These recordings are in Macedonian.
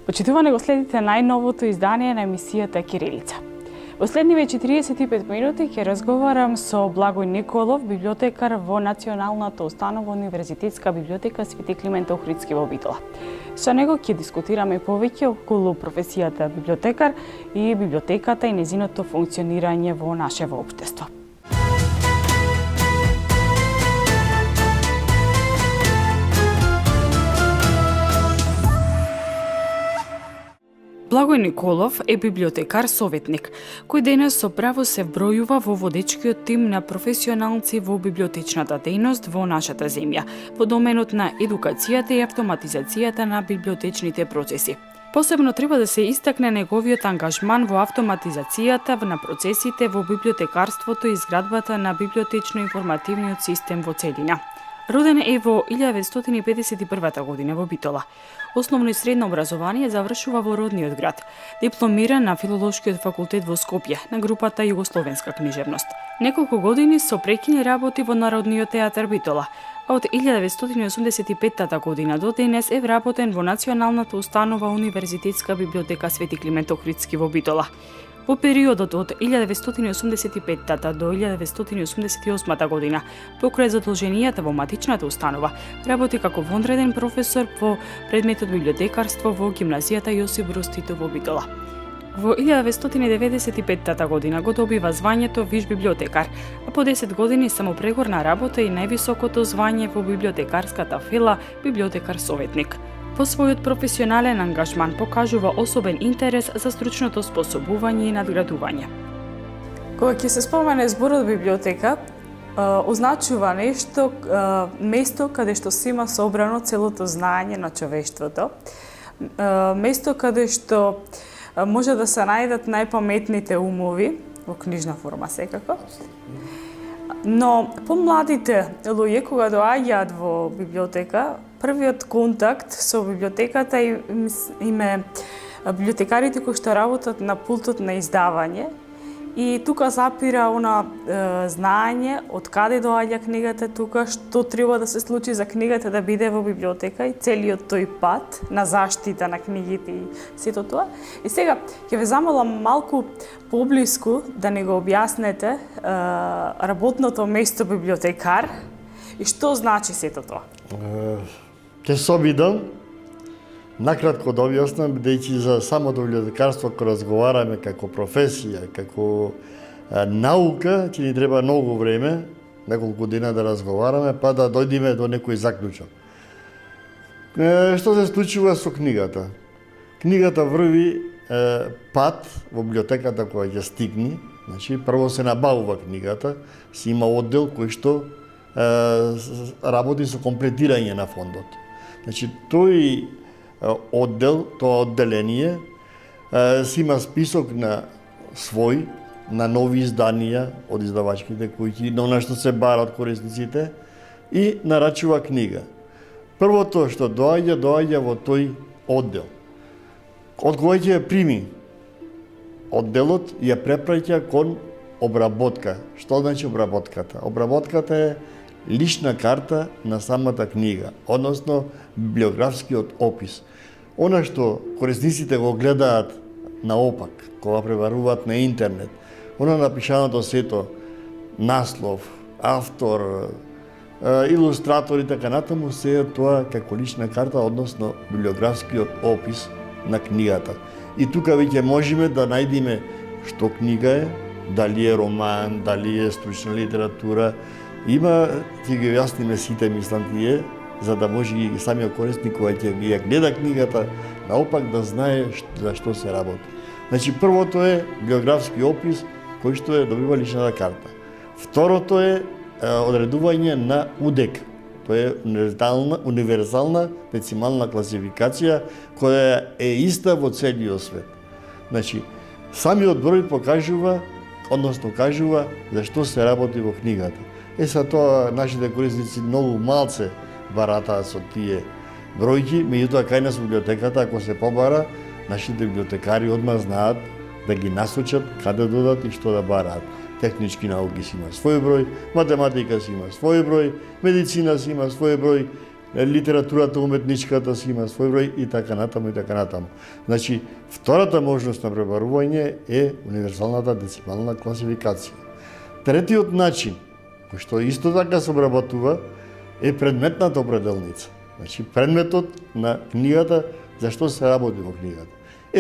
Почитуване го следите најновото издание на емисијата Кирилица. Во следниве 45 минути ќе разговарам со Благој Николов, библиотекар во Националната установа Универзитетска библиотека Свети Климент Охридски во Битола. Со него ќе дискутираме повеќе околу професијата библиотекар и библиотеката и незиното функционирање во нашево општество. Благој Николов е библиотекар советник, кој денес со право се вбројува во водечкиот тим на професионалци во библиотечната дејност во нашата земја, во доменот на едукацијата и автоматизацијата на библиотечните процеси. Посебно треба да се истакне неговиот ангажман во автоматизацијата на процесите во библиотекарството и изградбата на библиотечно-информативниот систем во целина. Роден е во 1951 година во Битола. Основно и средно образование завршува во родниот град. Дипломира на Филолошкиот факултет во Скопје на групата Југословенска книжевност. Неколку години со прекини работи во Народниот театар Битола, а од 1985 година до денес е вработен во Националната установа Универзитетска библиотека Свети Климент Охридски во Битола. Во периодот од 1985 до 1988 година, покрај задолженијата во матичната установа, работи како вонреден професор по предметот библиотекарство во гимназијата Јосип Брз Тито во Битола. Во 1995 година го добива звањето виш библиотекар, а по 10 години самопрегорна работа и највисокото звање во библиотекарската фила библиотекар советник. Во својот професионален ангажман покажува особен интерес за стручното способување и надградување. Кога ќе се спомене зборот библиотека, означува нешто, место каде што се има собрано целото знаење на човештвото, место каде што може да се најдат најпаметните умови, во книжна форма секако. Но помладите луѓе кога доаѓаат во библиотека, првиот контакт со библиотеката им е библиотекарите кои што работат на пултот на издавање и тука запира она знаење од каде доаѓа книгата тука, што треба да се случи за книгата да биде во библиотека и целиот тој пат на заштита на книгите и сето тоа. И сега ќе ве замолам малку поблиску да ни го објаснете работното место библиотекар и што значи сето тоа. Ќе се обидам накратко да објаснам, бидејќи за самото библиотекарство кога разговараме како професија, како наука, ќе ни треба многу време, неколку дена да разговараме, па да дојдеме до некој заклучок. Што се случува со книгата? Книгата врви пат во библиотеката која ќе стигне, значи прво се набавува книгата, си има оддел кој што работи со комплетирање на фондот. Значи тој оддел, тоа одделение, си има список на свој, на нови изданија од издавачките куќи, на она што се бара од корисниците и нарачува книга. Првото што доаѓа во тој оддел. Од кој ќе ја прими? Одделот ја препраќа кон обработка. Што значи обработката? Обработката е лична карта на самата книга, односно библиографскиот опис. Она што корисниците го гледаат наопак, кога пребаруваат на интернет, она напишаното сето, наслов, автор, илустратор и така натаму, се е тоа како лична карта, односно библиографскиот опис на книгата. И тука веќе можеме да најдеме што книга е, дали е роман, дали е стручна литература. Има, ќе ги јасниме сите, мислам тие, за да може и самиот корисник кој ќе ја гледа книгата, наопак да знае за што се работи. Значи, првото е биографски опис, кој што е добива личната карта. Второто е одредување на УДЕК. Тоа е универзална децимална класификација, која е иста во целиот свет. Значи, самиот број покажува, односно кажува за што се работи во книгата. Са тоа нашите корисници многу малце баратаат со тие бројки, меѓутоа кај нас во библиотеката, ако се побара, нашите библиотекари одма знаат да ги насочат каде додат и што да бараат. Технички науки си има свој број, математика си има свој број, медицина си има свој број, литературата, уметничката си има свој број и така натаму и така натаму. Значи, втората можност на пребарување е универсалната децимална класификација. Третиот начин, кој што исто така се обработува, е предметната определница. Значи, предметот на книгата, зашто се работи во книгата.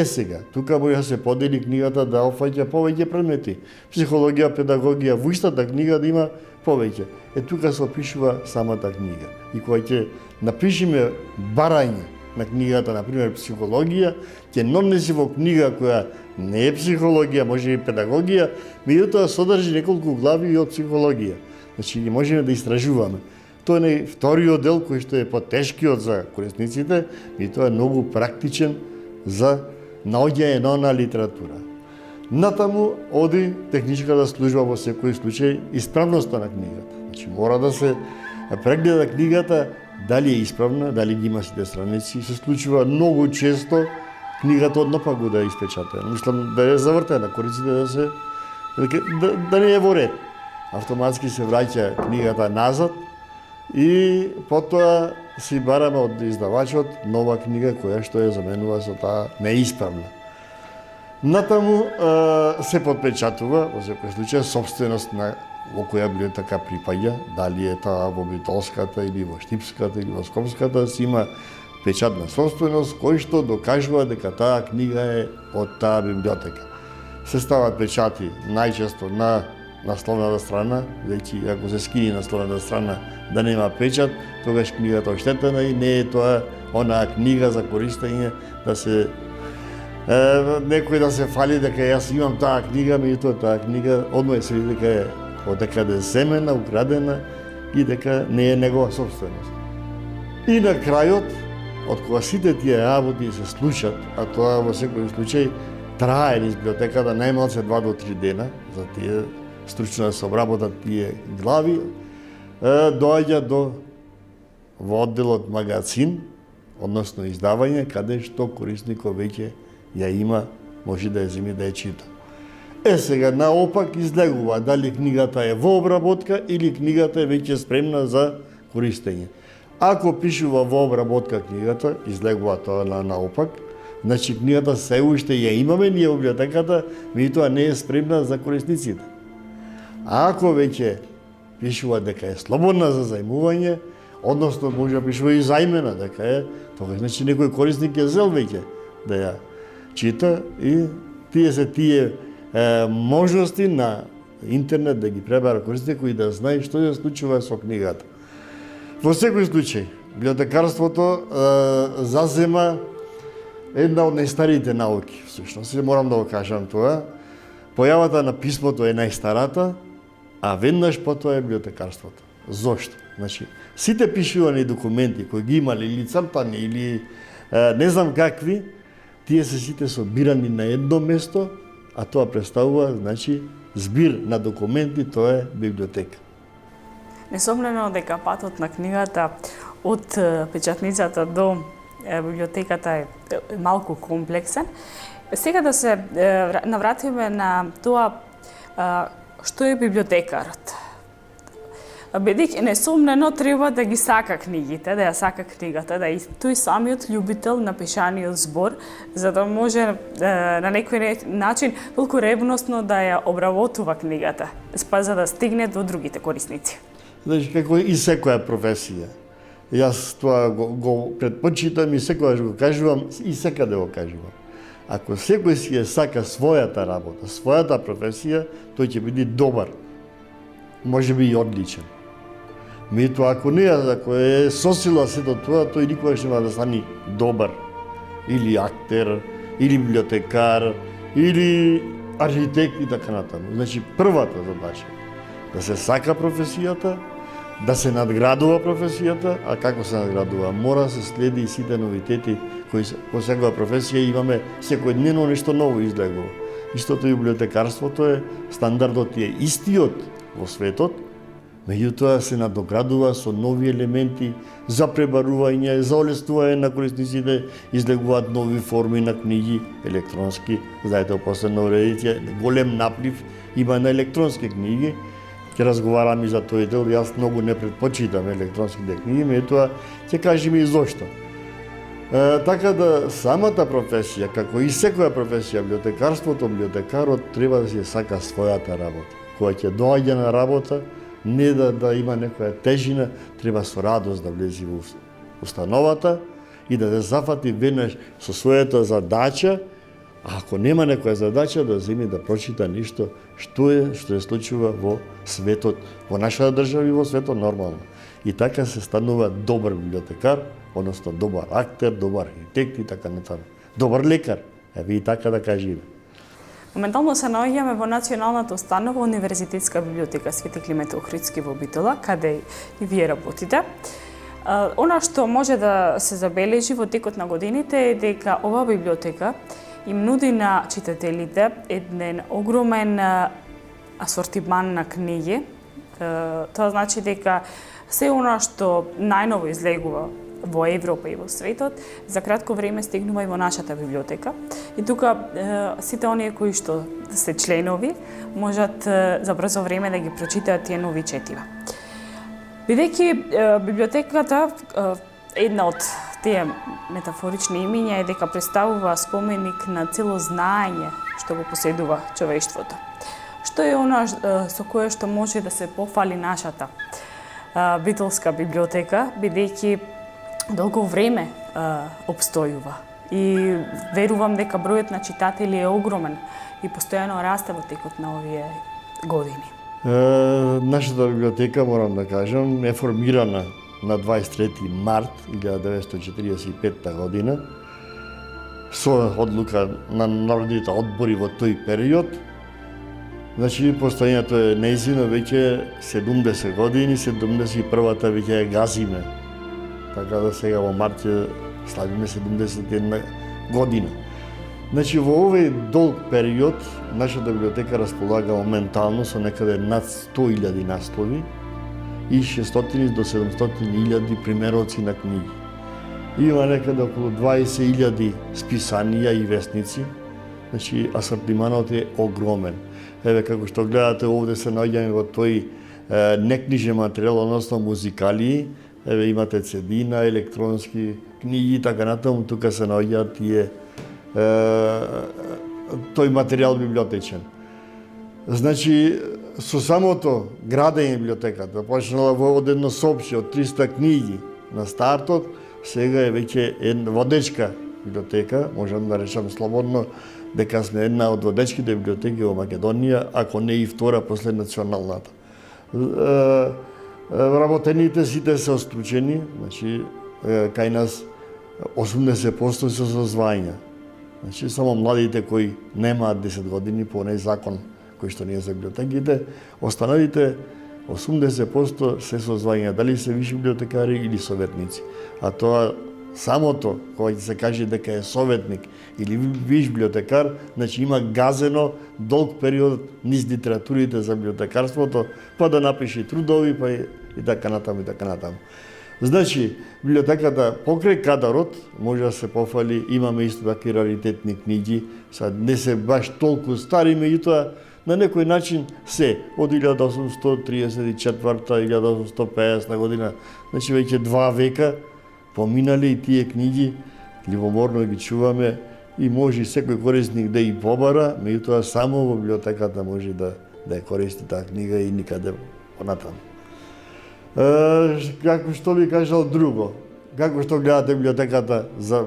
Сега, тука може да се подели книгата да опфаќа повеќе предмети. Психологија, педагогија, во истата книга да има повеќе. Тука се опишува самата книга. И кога ќе напишеме барање на книгата, например психологија, ќе нонеси во книга која не е психологија, може и педагогија, меѓутоа содржи неколку глави и од психологија. Значи, ги можеме да истражуваме. Тоа е вториот дел кој што е потешкиот за корисниците и тоа е многу практичен за наоѓање на литература. Натаму оди техничката служба во секој случај исправноста на книгата. Значи мора да се прегледа книгата дали е исправна, дали ги има сите страници. Се случува многу често книгата однапаку да е испечатена. Мислам да е завртена, кориците да не е во ред. Автоматски се враќа книгата назад и потоа си бараме од издавачот нова книга која што ја заменува со таа неисправна. Натаму се подпечатува во секој случај собственост на во која библиотека припаѓа, дали е таа во Битолската или во Штипската или во Скопската, си има печат на собственост кој што докажува дека таа книга е од таа библиотека. Се стават печати најчесто на насловната страна, веќе ако се скини насловната страна да нема печат, тогаш книгата оштетена и не е тоа онаа книга за користење да се некој да се фали дека јас имам таа книга, меѓутоа таа книга одма се види дека е одекаде земена, украдена и дека не е негова собственост. И на крајот, од кога сите тие работи се случат, а тоа во секој случај трае низ библиотеката најмалце 2 до 3 дена за тие стручно да се обработат тие глави, доаѓа до во одделот магазин, односно издавање, каде што корисникот веќе ја има, може да ја земи да ја чита. Сега наопак излегува дали книгата е во обработка или книгата е веќе спремна за користење. Ако пишува во обработка книгата, излегува тоа наопак, значи книгата се уште ја имаме ние во библиотеката, меѓутоа не е спремна за корисниците. А ако веќе пишува дека е слободна за зајмување, односно може да пишува и зајмена дека е, тоа значи некој корисник е зел веќе да ја чита и тие се тие можности на интернет да ги пребара корисник кои да знае што се случува со книгата. Во секој случај, библиотекарството зазема една од најстарите науки, всушност, морам да го кажам тоа. Појавата на писмото е најстарата, а веднаш потоа е библиотекарството. Зошто? Значи, сите пишувани документи кои ги имали или цртани или не знам какви, тие се сите собирани на едно место, а тоа представува, значи, збир на документи, тоа е библиотека. Несомнено дека патот на книгата од печатницата до библиотеката е малку комплексен. Сега да се навратиме на тоа што е библиотекарот. Бидејќи несомнено треба да ги сака книгите, да ја сака книгата, да е тој самиот љубител на пишаниот збор, за да може на некој начин толку ревностно да ја обработува книгата, за да стигне до другите корисници. Значи, како и секоја професија. Јас тоа го предпочитам и секогаш го кажувам и секаде го кажувам. Ако секој си ја сака својата работа, својата професија, тој ќе биде добар. Може би и одличен. Меѓутоа, ако е сосила сето тоа, тој никогаш нема да стане добар. Или актер, или библиотекар, или архитект и така натаму. Значи, првата задача да се сака професијата, да се надградува професијата, а како се надградува? Мора се следи и сите новитети кои во секоја професија имаме секојдневно нешто ново излегува. Истото и библиотекарството е, стандардот е истиот во светот, меѓутоа се надоградува со нови елементи за пребарување, за олеснување на корисниците, излегуваат нови форми на книги, електронски, знаете, во последно време голем наплив има на електронски книги, ќе разговараме за тој дел, јас многу не предпочитам електронските книги, меѓутоа ќе кажеме и зошто. Така да самата професија, како и секоја професија, библиотекарството, библиотекарот треба да си сака својата работа. Кога ќе доаѓа на работа, не да има некоја тежина, треба со радост да влезе во установата и да се зафати веднаш со својата задача, а ако нема некоја задача, да земи да прочита ништо што се случува во светот, во нашата држава и во светот нормално. И така се станува добар библиотекар, односно добар актер, добар архитект и така натаму. Добар лекар, еве и така да кажеме. Моментално се наоѓаме во Националната установа Универзитетска библиотека Свети Климент Охридски во Битола, каде и вие работите. Она што може да се забележи во текот на годините е дека оваа библиотека им нуди на читателите еден огромен асортиман на книги. Тоа значи дека се она што најново излегува во Европа и во светот, за кратко време стигнува и во нашата библиотека. И тука сите оние кои што се членови можат за брзо време да ги прочитаат тие нови четива. Бидејќи библиотеката една од тие метафорични имиња е дека представува споменик на цело знаење што го поседува човештвото. Што е она со кое што може да се пофали нашата битолска библиотека, бидејќи долго време обстојува. И верувам дека бројот на читатели е огромен и постојано расте во текот на овие години. Нашата библиотека, морам да кажам, е формирана на 23 март 1945 година со одлука на народните одбори во тој период. Значи, постојањето е неизино веќе 70 години, 71-та веќе ја газиме. Така да сега во март ќе славиме 71 година. Значи, во овој долг период, нашата библиотека располага моментално со некаде над 100.000 наслови и 600 до 700.000 примероци на книги. Има некаде околу 20.000 списанија и вестници, значи асортиманот е огромен. Еве, како што гледате, овде се наоѓаме во тој некнижен материјал, односно музикалии. Еве, имате CD-на, електронски книги и така натаму, тука се наоѓаат тие тој материјал библиотечен. Значи, со самото градење библиотеката, почнала во одедно соопшти од 300 книги на стартот, сега е веќе една водечка библиотека, можам да речам слободно, дека сме една од водечките библиотеки во Македонија, ако не и втора после националната. Работените сите се остручени, значи, кај нас 80% се со звања. Значи, само младите кои немаат 10 години по оној закон кој што ние за библиотеките, останалите 80% се со звања, дали се виши библиотекари или советници. А тоа самото, кога ќе се каже дека е советник или виш библиотекар, значи има газено долг период низ литературите за библиотекарството, па да напише трудови, па и така натаму и така натаму. Значи, библиотеката покрај кадарот може да се пофали, имаме исто така и раритетни книги, сад не се баш толку стари, меѓутоа на некој начин се од 1834 1850 година, значи веќе 2 века поминали и тие книги, љубоморно ги чуваме и може секој корисник да и побара, меѓутоа само во библиотеката може да ја користи таа книга и никаде понатаму. Како што ви кажал друго, како што гледате библиотеката за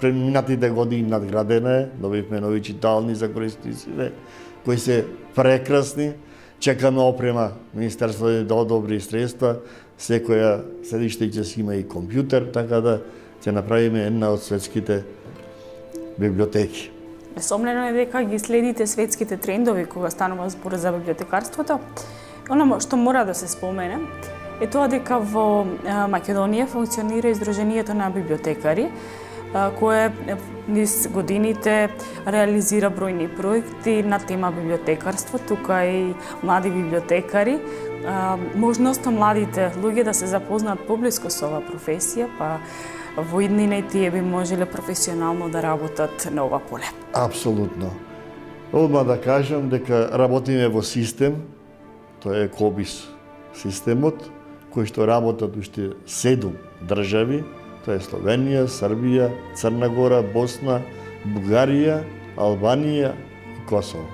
преминатите години надградена е, добивме нови читални за користниците, кои се прекрасни, чекаме опрема, Министерството да одобри средства, секоја седиште ќе си има и компјутер, така да ќе направиме една од светските библиотеки. Несомнено е дека ги следите светските трендови кога станува збор за библиотекарството. Оно што мора да се спомене е тоа дека во Македонија функционира Издруженијето на библиотекари, кое низ годините реализира бројни проекти на тема библиотекарство, тука и млади библиотекари. Можноста младите луѓе да се запознаат поблиско со оваа професија, па во иднина тие би можеле професионално да работат на ова поле. Апсолутно. Одма да кажам дека работиме во систем тоа е КОБИС системот, кој што работат уште 7 држави, тоа е Словенија, Србија, Црна Гора, Босна, Бугарија, Албанија и Косово.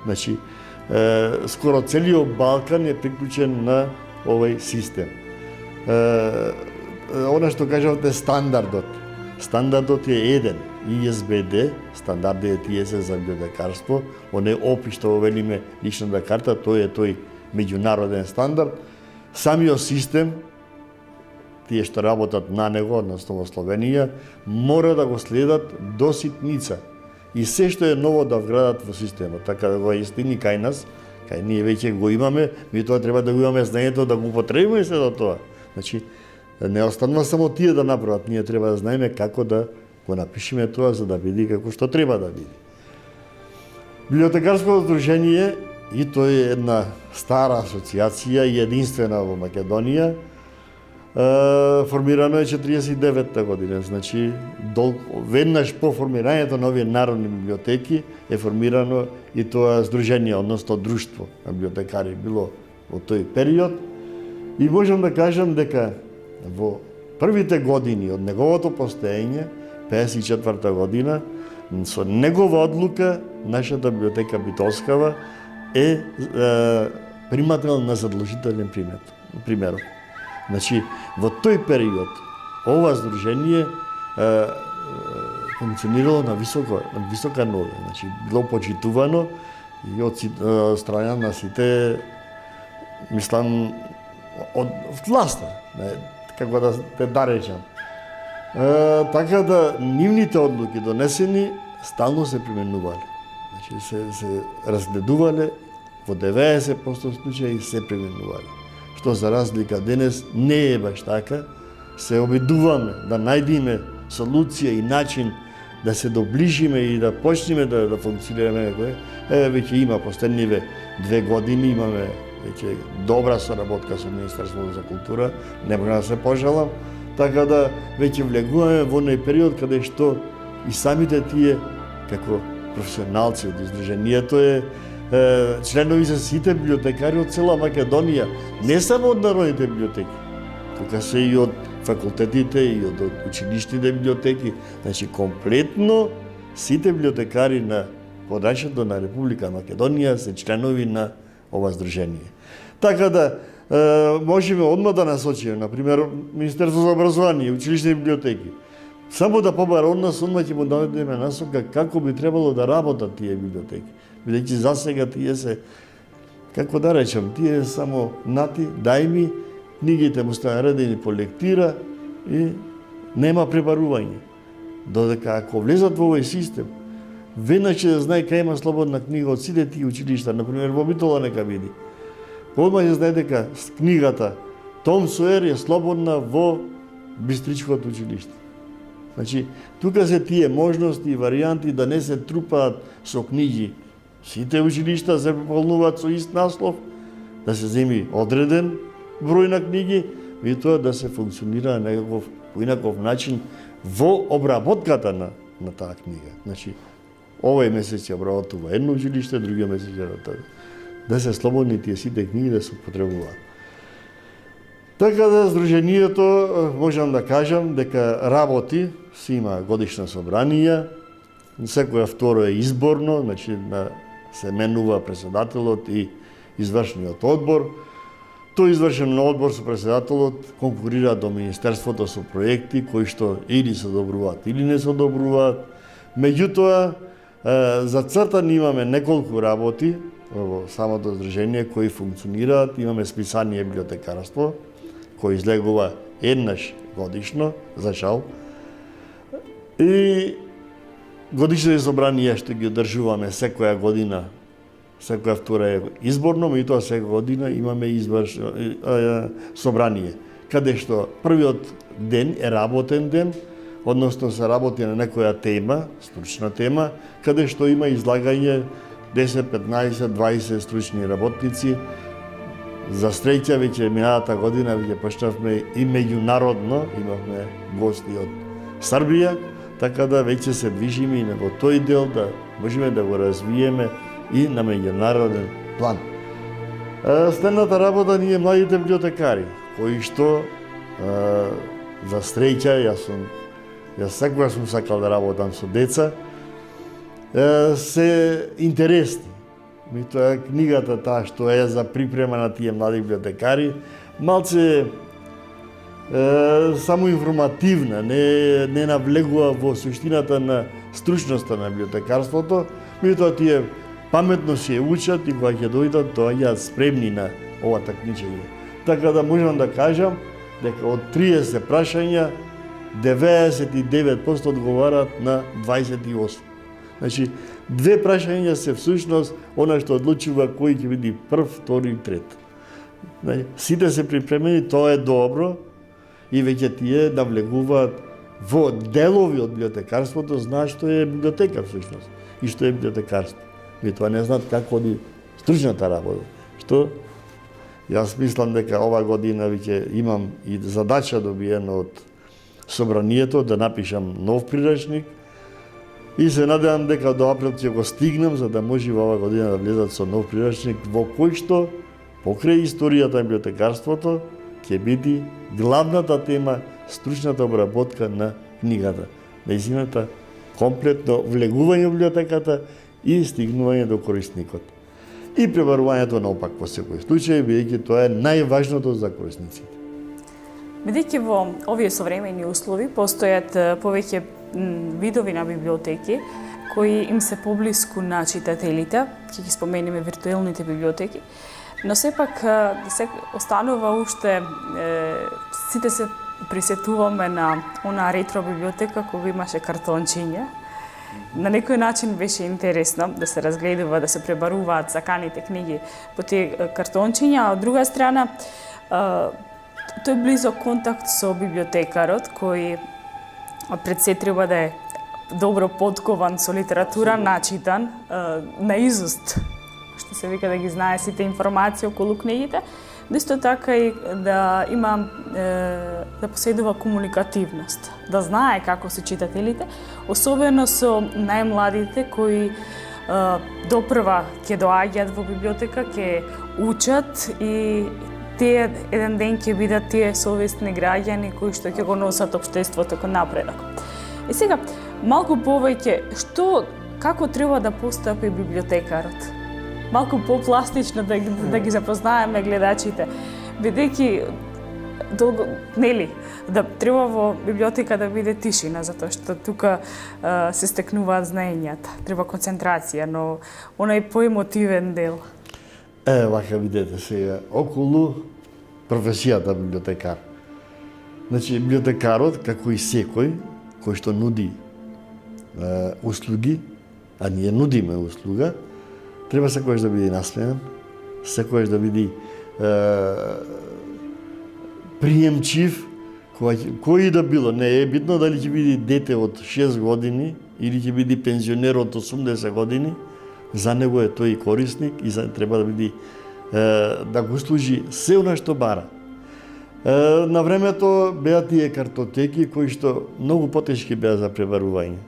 Значи, скоро целиот Балкан е приклучен на овој систем. Она што кажавте стандардот. Стандардот е еден, ИСБД, стандардот е за библиотекарство, он е опис што велиме личната карта, тој е тој меѓународен стандард. Самиот систем, тие што работат на него, односно во Словенија, мора да го следат до ситница. И се што е ново да вградат во системот, така да го истини кај нас, кај ние веќе го имаме, ми тоа треба да го имаме знаењето да го употребиме се до тоа. Значи, не останува само тие да направат, ние треба да знаеме како да го напишеме тоа за да биде како што треба да биде. Библиотекарското здружение, и тоа е една стара асоциација и единствена во Македонија, формирано е 49-та година, значи веднаш по формирањето на овие народни библиотеки е формирано и тоа здружение, односно друштво на библиотекари било во тој период. И можам да кажам дека во првите години од неговото постоење, 54-та година, со негова одлука, нашата библиотека Битолскава е примател на задолжителен примерот. Значи, во тој период, ова здружение функционирало на висока нога. Значи, било почитувано и од страна на сите, мислам, од власта, како да речам. Така да, нивните одлуки донесени стално се применувале. Значи, се разгледувале, во 90% случаи се применувале. Што за разлика денес не е баш така, се обидуваме да најдеме солуција и начин да се доближиме и да почнеме да функционираме. Веќе има последниве 2 години, имаме веќе добра соработка со Министерството за култура, не можам да се пожалам, така да веќе влегуваме во оној период каде што и самите тие, како професионалци од издружението членови се сите библиотекари од цела Македонија, не само од народните библиотеки, тука се и од факултетите и од училишните библиотеки, значи комплетно сите библиотекари на подрачјето на Република Македонија се членови на ова здружение. Така да можеме одма да насочиме, например, Министерство за образование, училишни библиотеки, само да побара од нас, одма ќе му дадеме насока како би требало да работат тие библиотеки. Бидејќи засега тие се, како да речем, тие само нати, дај ми, книгите му стане редени по лектира и нема пребарување. Додека ако влезат во овој систем, веднаш ќе да знае кај има слободна книга од сите тие училишта, например во Битола нека види. Одма ќе знае дека книгата Том Соер е слободна во Бистричкото училиште. Значи, тука се тие можности и варијанти да не се трупаат со книги. Сите училишта се пополнуваат со ист наслов, да се земи одреден број на книги и тоа да се функционира на поинаков начин во обработката на таа книга. Значи, овој месец ја обработува едно училиште, другиот месец ја да се слободни тие сите книги да се употребуваат. Така да, здружението, можам да кажам, дека работи, си има годишна собранија, секоја второ е изборно, значи се менува председателот и извршниот одбор. Тој извршен одбор со председателот конкурира до Министерството со проекти кои што или се одобруваат или не се одобруваат. Меѓутоа, зацртани имаме неколку работи во самото здружение кои функционираат. Имаме списание библиотекарство, кој излегува еднаш годишно, за жал. И годишните собранија што ги одржуваме секоја година, секоја втора е изборно, и тоа секоја година имаме собрание, каде што првиот ден е работен ден, односно се работи на некоја тема, стручна тема, каде што има излагање 10, 15, 20 стручни работници. За среќа веќе минатата година веќе почнавме и меѓународно, имавме гости од Србија, така да веќе се движиме и во тој дел да можеме да го развиеме и на меѓународен план. Следната работа ние младите библиотекари, кои што за среќа, јас секогаш сум сакал да работам со деца, се интересни. Меѓутоа книгата таа што е за припрема на тие млади библиотекари, малце само информативна, не навлегува во суштината на стручноста на библиотекарството, меѓутоа тие паметно се учат и кога ќе дојдат, доаѓаат спремни на ова такмичење. Така да можам да кажам дека од 30 прашања 99% одговараат на 28. Значи, 2 прашања се всушност она што одлучува кој ќе биде прв, втори и трет. Значи, сите се припремени, тоа е добро и веќе тие навлегуваат во делови од библиотекарството, знаат што е библиотека всушност и што е библиотекарство. И тоа не знаат како оди стручната работа. Што јас мислам дека ова година веќе имам и задача добиена од собранието да напишам нов прирачник и се надевам дека до април ќе го стигнем за да може ова година да влезат со нов прирачник во кој што покрај историјата на библиотекарството ќе биде главната тема стручната обработка на книгата. Нејзината комплетно влегување во библиотеката и стигнување до корисникот. И пребарувањето наопак во секој случај, бидејќи тоа е најважното за корисниците. Бидејќи во овие современи услови постојат повеќе видови на библиотеки кои им се поблиску на читателите, ќе ги споменеме виртуелните библиотеки, но сепак се останува уште сите се присетуваме на она ретро библиотека кога имаше картончиња. На некој начин беше интересно да се разгледува, да се пребаруваат саканите книги по тие картончиња, а од друга страна тој близок контакт со библиотекарот кој пред се треба да е добро подкован со литература, начитан, наизуст, што се вика да ги знае сите информации околу книгите, да исто така и да има да поседува комуникативност, да знае како се читателите, особено со најмладите кои допрва ќе доаѓаат во библиотека, ќе учат и тие еден ден ќе бидат тие совестни граѓани кои што ќе го носат општеството кон напредок. И сега малку повеќе како треба да постапи библиотекарот? Малку попластично да ги запознаеме гледачите, бидејќи да треба во библиотека да биде тишина, затоа што тука се стекнуваат знаењата. Треба концентрација, но онај поемотивен дел. Вака видете сега, околу професијата библиотекар. Значи, библиотекарот, како и секој, кој што нуди услуги, а ние нудиме услуга, треба секојаш да биде насмеан, секојаш да биде приемчив, кој да било. Не е битно дали ќе биде дете од 6 години или ќе биде пензионер од 80 години, за него е тој корисник и треба да биде да го служи се она што бара. На времето беа тие картотеки кои што многу потешки беа за пребарување.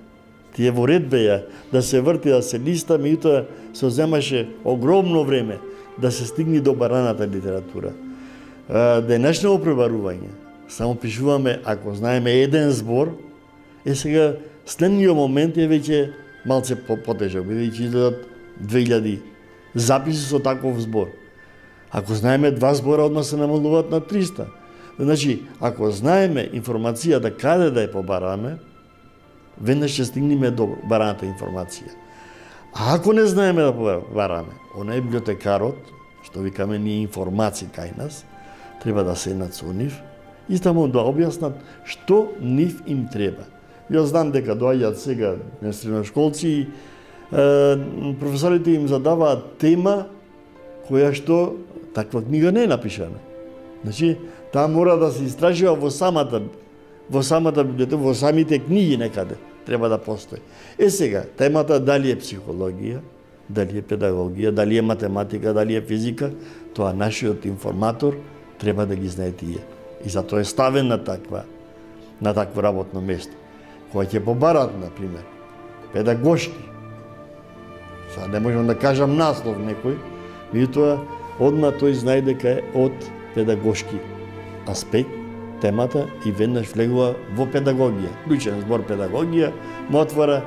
Тие во ред беа да се врти, да се листа, меѓутоа се земаше огромно време да се стигне до бараната литература. Денешно пребарување, само пишуваме ако знаеме еден збор, сега следниот момент е веќе малце потежок, бидејќи изгледат 2000 записи со таков збор. Ако знаеме 2 збора, одма се намалуваат на 300. Значи, ако знаеме информацијата каде да ја побараме, веднаш ќе стигнеме до бараната информација. А ако не знаеме да побараме, онај библиотекарот, што викаме ние информации кај нас, треба да седнат со нив и таму да објаснат што нив им треба. Јас знам дека доаѓаат сега средношколци и професорите им задаваат тема која што таква книга не е напишана. Значи, таа мора да се истражува во самата библиотека, во самите книги некаде треба да постои. Сега, темата дали е психологија, дали е педагогија, дали е математика, дали е физика, тоа нашиот информатор треба да ги знае тие. И затоа е ставен на такво работно место. Кога ќе побарат, например, педагошки, сега не можам да кажам наслов некој, меѓутоа одма тој знае дека е од педагошки аспект темата и веднаш влегува во педагогија. Клучен збор педагогија му отвора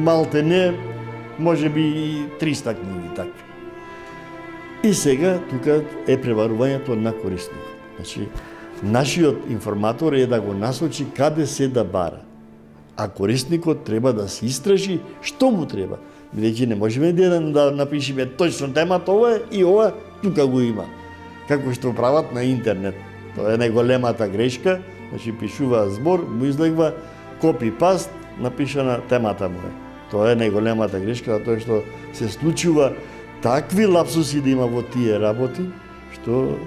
малте не, може би и 300 книги такви. И сега тука е преварувањето на корисникот. Значи, нашиот информатор е да го насочи каде се да бара. А корисникот треба да се истражи што му треба. Бидејќи не можеме да напишеме точно темата ова и ова тука го има. Како што прават на интернет. Тоа е најголемата грешка, значи пишува збор, му излегва копи-паст, напишана темата му е. Тоа е најголемата грешка, затоа што се случува такви лапсуси да има во тие работи, што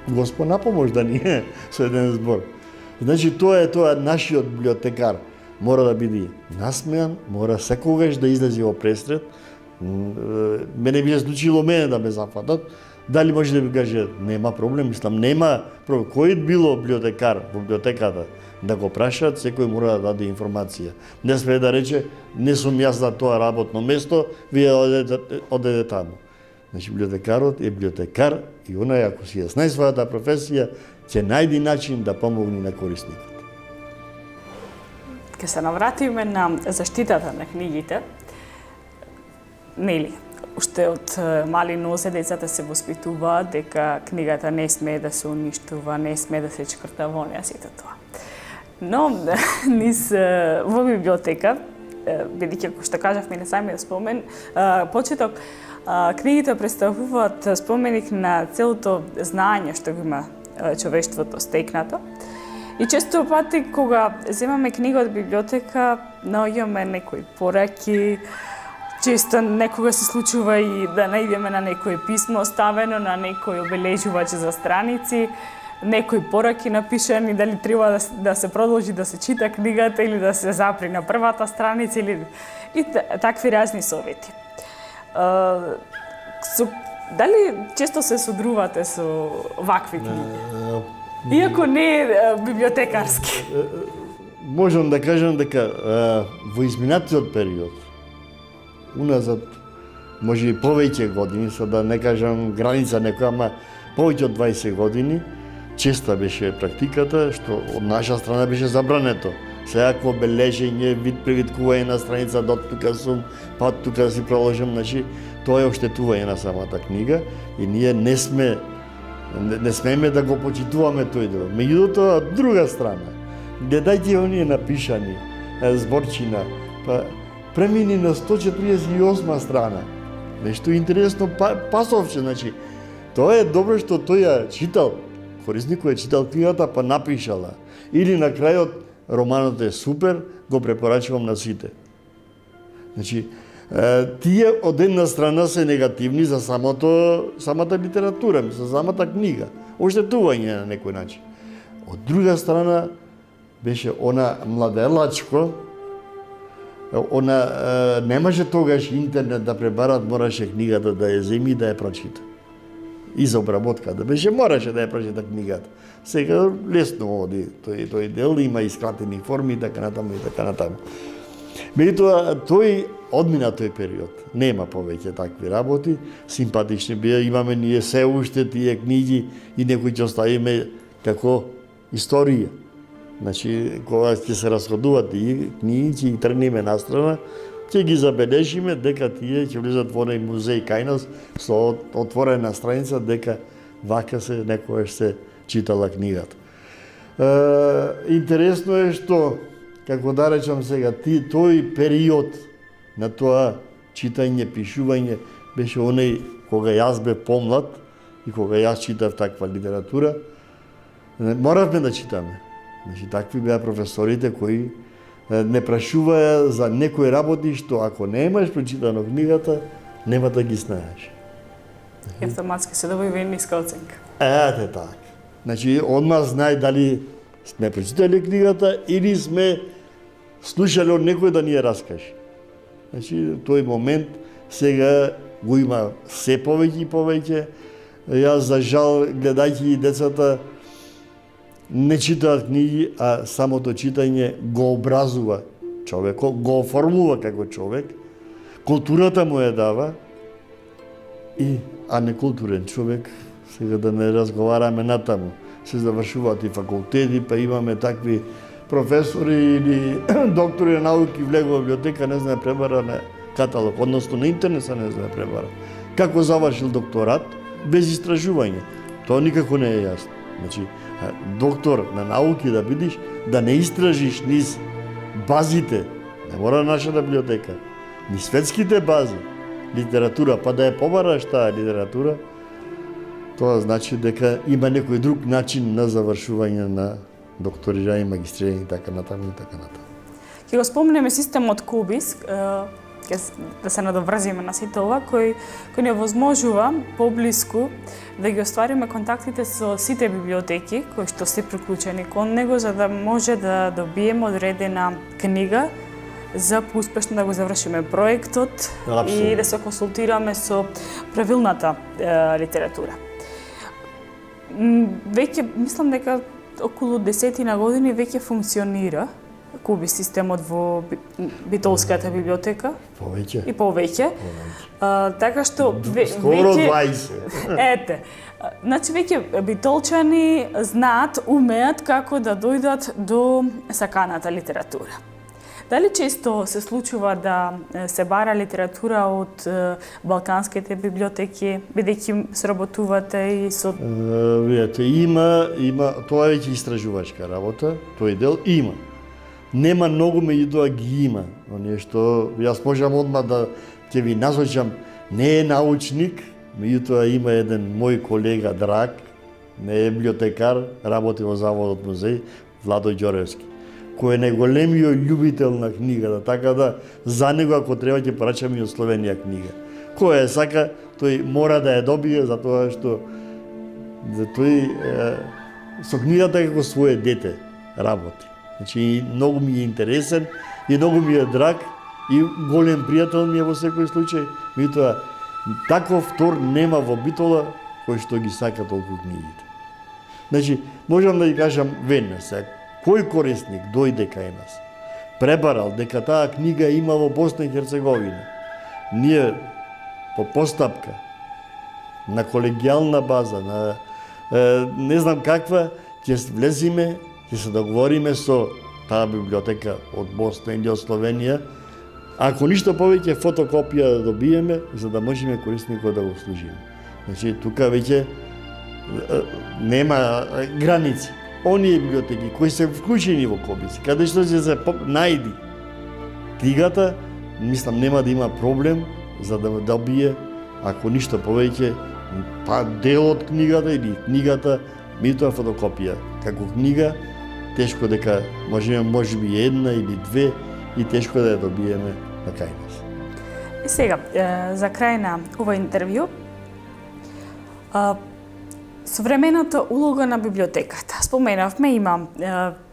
Господ напомож да ни е со еден збор. Значи тоа е нашиот библиотекар мора да биде насмеан, мора секогаш да излезе во пресред. Мене би се случило да ме зафатат. Дали може да ви каже нема проблем, мислам нема проблем. Кој било библиотекар во библиотеката да го прашаат, секој мора да даде информација. Не смее да рече не сум јас за тоа работно место, вие одете таму. Значи библиотекарот е библиотекар и онај ако си ја знае својата професија, ќе најди начин да помогне на корисникот. Ке се навратиме на заштитата на книгите. Нели, уште од мали нозе децата се воспитуваат дека книгата не смее да се уништува, не смее да се чкрта во неа, сите тоа. Но во библиотека, бидејќи како што кажавме на самиот спомен, почеток книгите представуваат споменик на целото знаење што го има човештвото стекнато. И често пати кога земаме книга од библиотека, наоѓаме некои пораки. Често некога се случува и да најдеме на некое писмо оставено, на некој обележувач за страници, некои пораки напишани, дали треба да се продолжи да се чита книгата или да се запри на првата страница или и такви разни совети. Дали често се содрувате со вакви книги? Иако не е библиотекарски. Можам да кажам дека во изминатиот период, уназад, може и повеќе години, со да не кажам граница некоја, ама повеќе од 20 години, честа беше практиката, што од наша страна беше забрането. Секако бележење, вид привиткување на страница, до тука сум, па тука си проложам, значи, тоа е оштетување на самата книга и ние не смееме да го почитуваме тој дел. Меѓутоа, од друга страна, гледајте оние напишани зборчина, па премини на 148 страна. Нешто интересно пасовче, значи. Тоа е добро што тој ја читал, корисникот е читал книгата, па напишала. Или на крајот, романот е супер, го препорачувам на сите. Значи, тие од една страна се негативни за самата литература, за самата книга, оштетување на некој начин. Од друга страна, беше она младелачко, она немаше тогаш интернет да пребарат, мораше книгата да ја земи и да ја прочита. И за обработка да беше, мораше да ја прочита книгата. Сега лесно оди тој дел, има искратени форми и така натаму. Меѓутоа, тој одмина тој период. Нема повеќе такви работи, симпатични бија, имаме ние се уште тие книги и некои ќе оставиме како историја. Значи, кога ќе се расходуваат тие книги, ќе ги тргнеме настрана, ќе ги забележиме дека тие ќе влезат во оној музеј кај нас со отворена страница дека вака се некојаш се читала книгата. Интересно е што, како да речам сега, тој период на тоа читање, пишување, беше оној кога јас бе помлад и кога јас читав таква литература, моравме да читаме. Значи, такви беа професорите кои не прашуваја за некои работи што ако немаш прочитано книгата, нема да ги знаеш. Автоматски се добива ниска оценка. Ете така. Значи, одма знае дали сме прочитали книгата или сме слушали од некој да ни ја раскаже. Значи, тој момент сега го има се повеќе и повеќе. Јас, за жал, гледајќи и децата, не читаат книги, а самото читање го образува човекот, го оформува како човек, културата му ја дава а некултурен човек, сега да не разговараме натаму. Се завршуваат и факултети, па имаме такви професори или доктори на науки влегува во библиотека, не знае пребара на каталог, односно на интернет се не знае пребара. Како завршил докторат? Без истражување. Тоа никако не е јасно. Значи, доктор на науки да бидиш, да не истражиш низ базите, не мора нашата библиотека, ни светските бази, литература, па да ја побараш таа литература, тоа значи дека има некој друг начин на завршување на докторирање, магистрирање и така натаму и така натаму. Ќе го спомнеме системот Кубис, да се надоврзиме на сите ова, кој не возможува поблиску да ги оствариме контактите со сите библиотеки кои што се приклучени кон него, за да може да добиеме одредена книга за поуспешно да го завршиме проектот и да се консултираме со правилната литература. Веќе, мислам дека околу 10 години веќе функционира Кубис системот во Битолската библиотека. Повеќе. И повеќе. Така што скоро 20. Ете. Значи веќе битолчани знаат, умеат како да дојдат до саканата литература. Дали често се случува да се бара литература од балканските библиотеки, бидејќи сработувате и со... Видете, има, тоа е веќе истражувачка работа, тој дел има. Нема многу, меѓутоа ги има. Оние што јас можам одма да ќе ви насочам, не е научник, меѓутоа има еден мој колега драг, не е библиотекар, работи во Заводот музеј, Владо Ѓоревски, кој е најголемиот љубител на книгата, така да за него ако треба ќе порачаме и од Словенија книга. Кој е сака, тој мора да ја добие затоа што тој со книгата како свое дете работи. Значи, многу ми е интересен и многу ми е драг и голем пријател ми е во секој случај. Меѓутоа, таков втор нема во Битола кој што ги сака толку книгите. Значи, можам да ги кажам веднаш сега, кој корисник дојде кај нас, пребарал дека таа книга има во Босна и Херцеговина, ние по постапка, на колегијална база, на не знам каква, ќе влезиме, ќе се договориме со таа библиотека од Босна или од Словенија, ако ништо повеќе фотокопија да добиеме, за да можеме корисникот да го служиме. Значи, тука веќе нема граници. Оние библиотеки кои се вклучени во Кубис, каде што се најди книгата, мислам нема да има проблем за да добие, ако ништо повеќе, па дел од книгата или книгата, меѓутоа фотокопија. Како книга, тешко дека можеби една или две и тешко да ја добиеме на кај нас. И сега, за крај на ова интервју, современата улога на библиотеката. Споменавме, има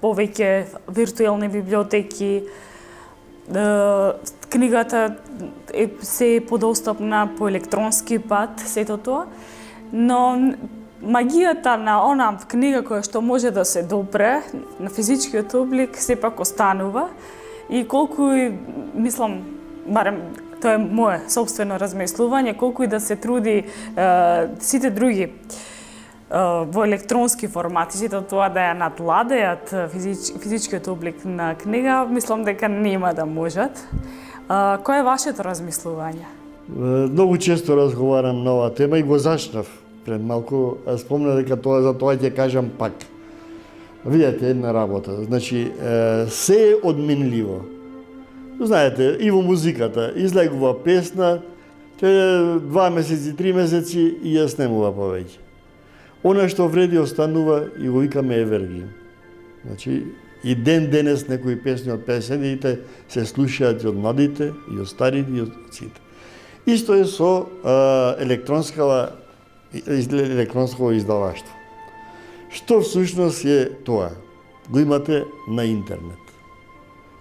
повеќе виртуелни библиотеки, книгата се подостапна по електронски пат, сето тоа, но магијата на она книга која што може да се допре на физичкиот облик сепак останува и колку и, мислам, барем тоа е мое собствено размислување, колку и да се труди сите други во електронски формати, сите тоа да ја надвладеат физичкиот облик на книга, мислам дека нема да можат. Кој е вашето размислување? Многу често разговарам на оваа тема и го зачнав пред малку, спомна дека за тоа ќе кажам пак. Видете една работа, значи се е одменливо. Знаете, и во музиката излегува песна, 2 месеци, 3 месеци и ја снемува повеќе. Она што вреди останува и го викаме евергин. Значи, и денес некои песни од 50-тите се слушаат и од младите, и од старите, и од сите. Исто е со електронско издаваштво. Што всушност е тоа? Го имате на интернет.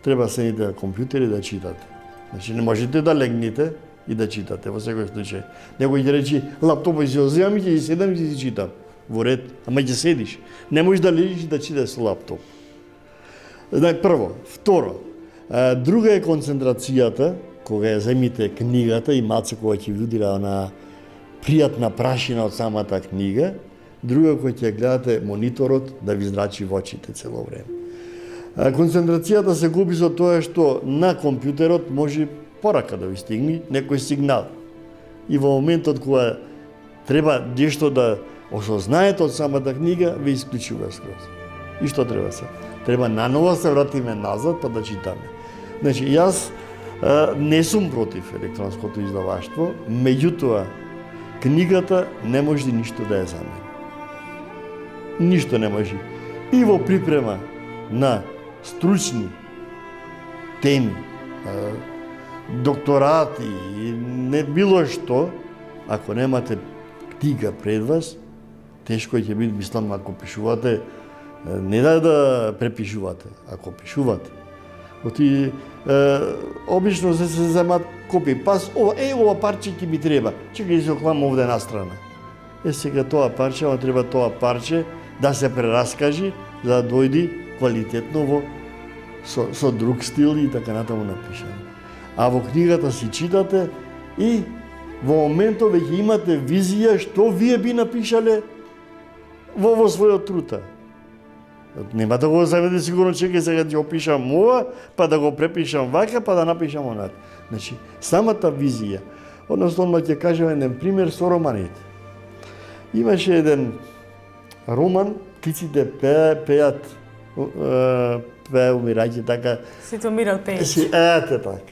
Треба седите на компјутери да читате. Значи не можете да легнете и да читате во секој случај. Некој ќе речи, лаптопот си оземам и ќе седам и си читам. Во ред, ама ќе седиш. Не можеш да лежиш и да читаш со лаптоп. Прво. Второ, друга е концентрацијата, кога ја земите книгата и малце кога ќе ви удира на пријатна прашина од самата книга, друго кој ќе гледате мониторот да ви зрачи во очите цело време. Концентрацијата се губи со тоа што на компјутерот може порака да ви стигне некој сигнал. И во моментот кога треба нешто да осознаете од самата книга, ви исклучува скроз. И што треба се? Треба наново се вратиме назад па да читаме. Значи, јас не сум против електронското издаваштво, меѓутоа, книгата не може ништо да ја замени. Ништо не може. И во припрема на стручни теми, докторати, не било што, ако немате книга пред вас, тешко ќе биде, мислам, ако пишувате, не да препишувате, ако пишувате. Оти, обично се земат копи пас, ова парче ќе ми треба, чекај се оклам овде настрана. Сега тоа парче, треба тоа парче да се прераскажи, за да дојди квалитетно со друг стил и така натаму напишано. А во книгата си читате и во моментот веќе имате визија што вие би напишале во својот труд. Нема да го заведе сигурно, чекај сега ќе опишам ова, па да го препишам вака, па да напишам онака. Значи, самата визија, односно ќе кажем еден пример со романите. Имаше еден роман, птиците пеат, умирајќи така. Сите умираат пејќи. Ете така.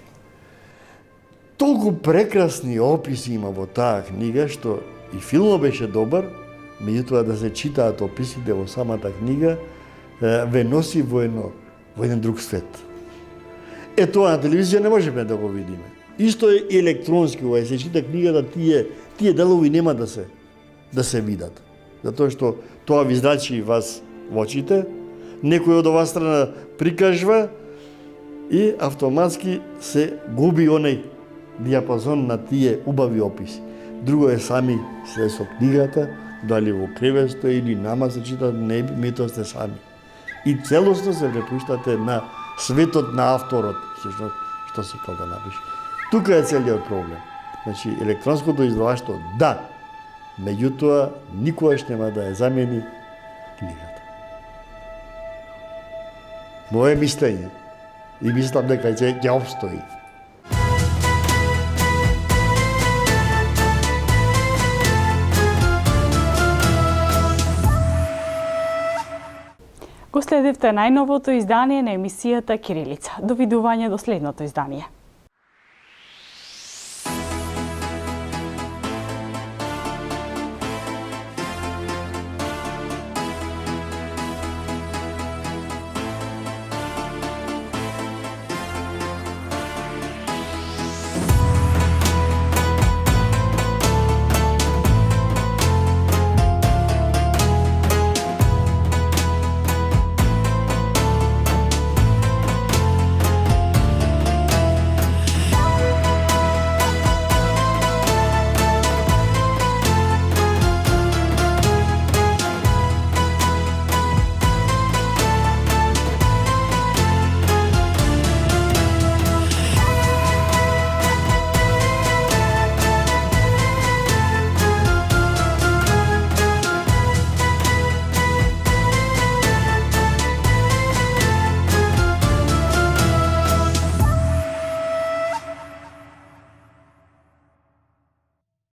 Толку прекрасни описи има во таа книга, што и филмот беше добар, меѓутоа да се читаат описите во самата книга, ве носи во еден друг свет. Тоа на телевизија не можеме да го видиме. Исто е и електронски, кога се чита книгата, тие делови нема да се видат. Затоа што тоа ви зрачи вас во очите, некој од оваа страна прикажва и автоматски се губи оној диапазон на тие убави описи. Друго е сами се со книгата, дали во кревет стои или нама се читат, не мето сте сами. И целосно се препуштате на светот на авторот, што се кога да напише. Тука е целиот проблем. Значи, електронското издаваштво, да, меѓутоа, никогаш нема да ја замени книгата. Моје мислење. И мислам дека ќе обстои. Го следевте најновото издание на емисијата Кирилица. Довидување до следното издание.